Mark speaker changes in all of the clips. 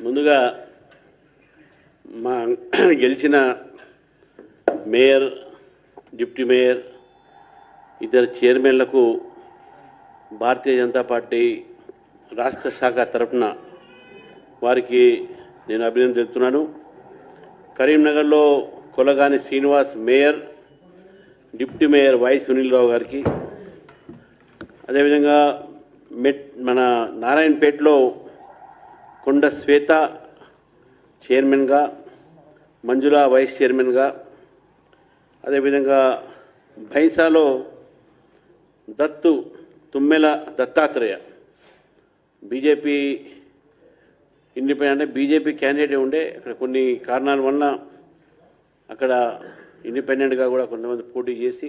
Speaker 1: ముందుగా మా గెలిచిన మేయర్, డిప్యూటీ మేయర్, ఇద్దరు చైర్మన్లకు భారతీయ జనతా పార్టీ రాష్ట్ర శాఖ తరఫున వారికి నేను అభినందన తెలుపుతున్నాను. కరీంనగర్లో Kolagani Srinivas mayor, deputy mayor Y Sunil Rao గారికి, అదేవిధంగా మన నారాయణపేటలో కొండ శ్వేత చైర్మన్గా, మంజుల వైస్ చైర్మన్గా, అదేవిధంగా భైంసాలో Tummala Dattatreya BJP independent BJP candidate ఉండే అక్కడ కొన్ని కారణాల వల్ల అక్కడ ఇండిపెండెంట్గా కూడా కొంతమంది పోటీ చేసి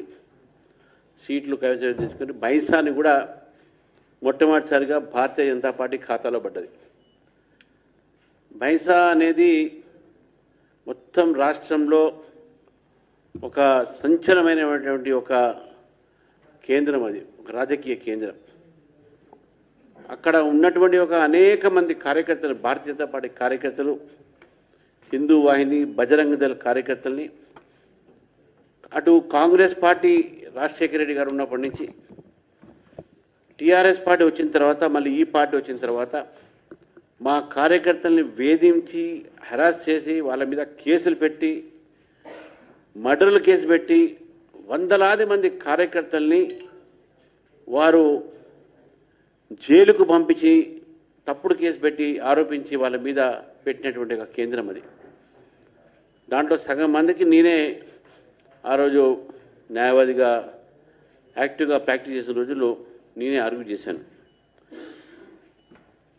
Speaker 1: సీట్లు కైవసం చేసుకుని భైంసాని కూడా మొట్టమొదటిసారిగా భారతీయ జనతా పార్టీ ఖాతాలో పడ్డది. భైంసా అనేది మొత్తం రాష్ట్రంలో ఒక సంచలనమైనటువంటి ఒక కేంద్రం, అది ఒక రాజకీయ కేంద్రం. అక్కడ ఉన్నటువంటి ఒక అనేక మంది కార్యకర్తలు, భారతీయ జనతా పార్టీ కార్యకర్తలు, హిందూ వాహిని, బజరంగ దళ కార్యకర్తల్ని, అటు కాంగ్రెస్ పార్టీ రాజశేఖర రెడ్డి గారు ఉన్నప్పటి నుంచి టీఆర్ఎస్ పార్టీ వచ్చిన తర్వాత, మళ్ళీ ఈ పార్టీ వచ్చిన తర్వాత మా కార్యకర్తల్ని వేధించి హెరాస్ చేసి వాళ్ళ మీద కేసులు పెట్టి, మర్డర్ల కేసు పెట్టి, వందలాది మంది కార్యకర్తల్ని వారు జైలుకు పంపించి తప్పుడు కేసు పెట్టి ఆరోపించి వాళ్ళ మీద పెట్టినటువంటి ఒక కేంద్రం అది. దాంట్లో సగం మందికి నేనే ఆ రోజు న్యాయవాదిగా యాక్టివ్గా ప్రాక్టీస్ చేసిన రోజుల్లో నేనే ఆర్గ్యూ చేశాను.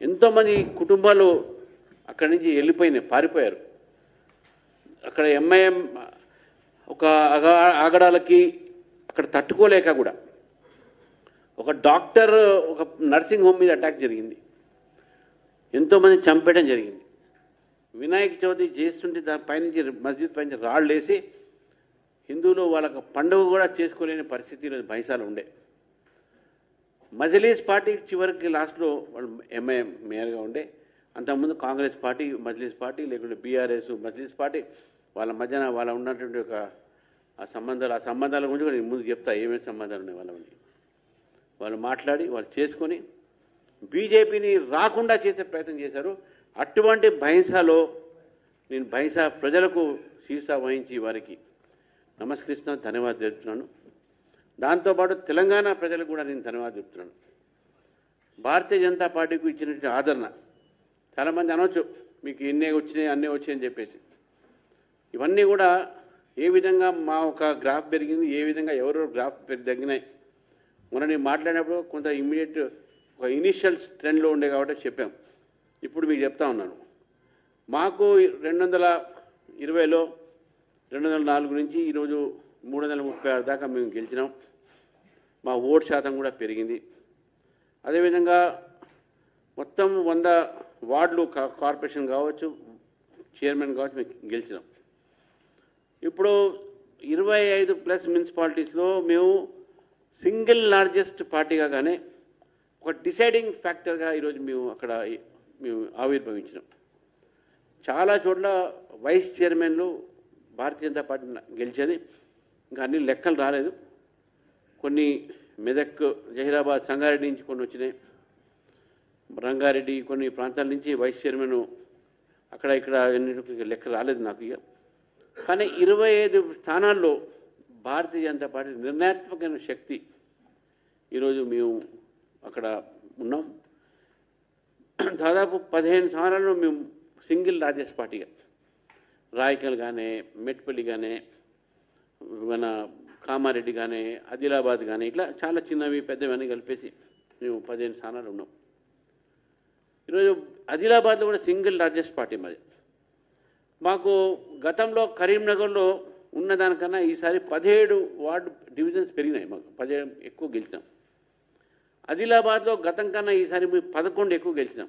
Speaker 1: ఎంతోమంది కుటుంబాలు అక్కడి నుంచి వెళ్ళిపోయినాయి, పారిపోయారు. అక్కడ ఎంఐఎం ఒక ఆగడాలకి అక్కడ తట్టుకోలేక కూడా ఒక డాక్టర్ ఒక నర్సింగ్ హోమ్ మీద అటాక్ జరిగింది, ఎంతోమంది చంపేయడం జరిగింది. వినాయక చవితి చేస్తుంటే దాని పైనుంచి మస్జిద్ పైన రాళ్ళు వేసి హిందువులు వాళ్ళకి పండుగ కూడా చేసుకోలేని పరిస్థితి ఈరోజు భైంసాలో ఉండే. మజ్లీస్ పార్టీ చివరికి లాస్ట్లో వాళ్ళు ఎంఐఎం మేయర్గా ఉండే, అంతకుముందు కాంగ్రెస్ పార్టీ, మజ్లీస్ పార్టీ, లేకుంటే బీఆర్ఎస్, మజ్లీస్ పార్టీ వాళ్ళ మధ్యన వాళ్ళ ఉన్నటువంటి ఒక ఆ సంబంధాల గురించి కూడా నేను ముందు చెప్తా ఏమేమి సంబంధాలు ఉన్నాయి వాళ్ళని. వాళ్ళు మాట్లాడి వాళ్ళు చేసుకొని బీజేపీని రాకుండా చేసే ప్రయత్నం చేశారు. అటువంటి భైంసాలో నేను భైంసా ప్రజలకు శీర్ష వహించి వారికి నమస్కరిస్తున్నాను, ధన్యవాదాలు తెలుపుతున్నాను. దాంతోపాటు తెలంగాణ ప్రజలకు కూడా నేను ధన్యవాదాలు చెప్తున్నాను. భారతీయ జనతా పార్టీకి ఇచ్చినటువంటి ఆదరణ, చాలామంది అనవచ్చు మీకు ఎన్నే వచ్చినాయి అన్నీ వచ్చాయని చెప్పేసి. ఇవన్నీ కూడా ఏ విధంగా మా ఒక గ్రాఫ్ పెరిగింది, ఏ విధంగా ఎవరెవరు గ్రాఫ్ తగ్గినాయి, మొన్న నేను మాట్లాడినప్పుడు కొంత ఇమ్మీడియట్ ఒక ఇనిషియల్ ట్రెండ్లో ఉండే కాబట్టి చెప్పాం. ఇప్పుడు మీకు చెప్తా ఉన్నాను, మాకు 220లో 204 నుంచి ఈరోజు 336 దాకా మేము గెలిచినాం. మా ఓటు శాతం కూడా పెరిగింది. అదేవిధంగా మొత్తం 100 వార్డులు కార్పొరేషన్ కావచ్చు, చైర్మన్ కావచ్చు మేము గెలిచినాం. ఇప్పుడు 25+ మున్సిపాలిటీస్లో మేము సింగిల్ లార్జెస్ట్ పార్టీగా కానీ ఒక డిసైడింగ్ ఫ్యాక్టర్గా ఈరోజు మేము ఆవిర్భవించినాం. చాలా చోట్ల వైస్ చైర్మన్లు భారతీయ జనతా పార్టీ గెలిచేది, ఇంకా అన్ని లెక్కలు రాలేదు. కొన్ని మెదక్, జహీరాబాద్, సంగారెడ్డి నుంచి కొన్ని వచ్చినాయి, రంగారెడ్డి కొన్ని ప్రాంతాల నుంచి వైస్ చైర్మన్ అక్కడ ఇక్కడ లెక్క రాలేదు నాకు ఇక. కానీ 25 స్థానాల్లో భారతీయ జనతా పార్టీ నిర్ణయాత్మకమైన శక్తి ఈరోజు మేము అక్కడ ఉన్నాం. దాదాపు 15 స్థానాల్లో మేము సింగిల్ లార్జెస్ట్ పార్టీగా, రాయకల్ కానీ, మెట్పల్లి కానీ, మన కామారెడ్డి కానీ, ఆదిలాబాద్ కానీ, ఇట్లా చాలా చిన్నవి పెద్దవన్నీ కలిపేసి మేము 15 స్థానాలు ఉన్నాం. ఈరోజు ఆదిలాబాద్లో కూడా సింగిల్ లార్జెస్ట్ పార్టీ మాది. మాకు గతంలో కరీంనగర్లో ఉన్నదానికన్నా ఈసారి 17 వార్డు డివిజన్స్ పెరిగినాయి, మాకు 17 ఎక్కువ గెలిచినాం. ఆదిలాబాద్లో గతం కన్నా ఈసారి మేము 11 ఎక్కువ గెలిచినాం.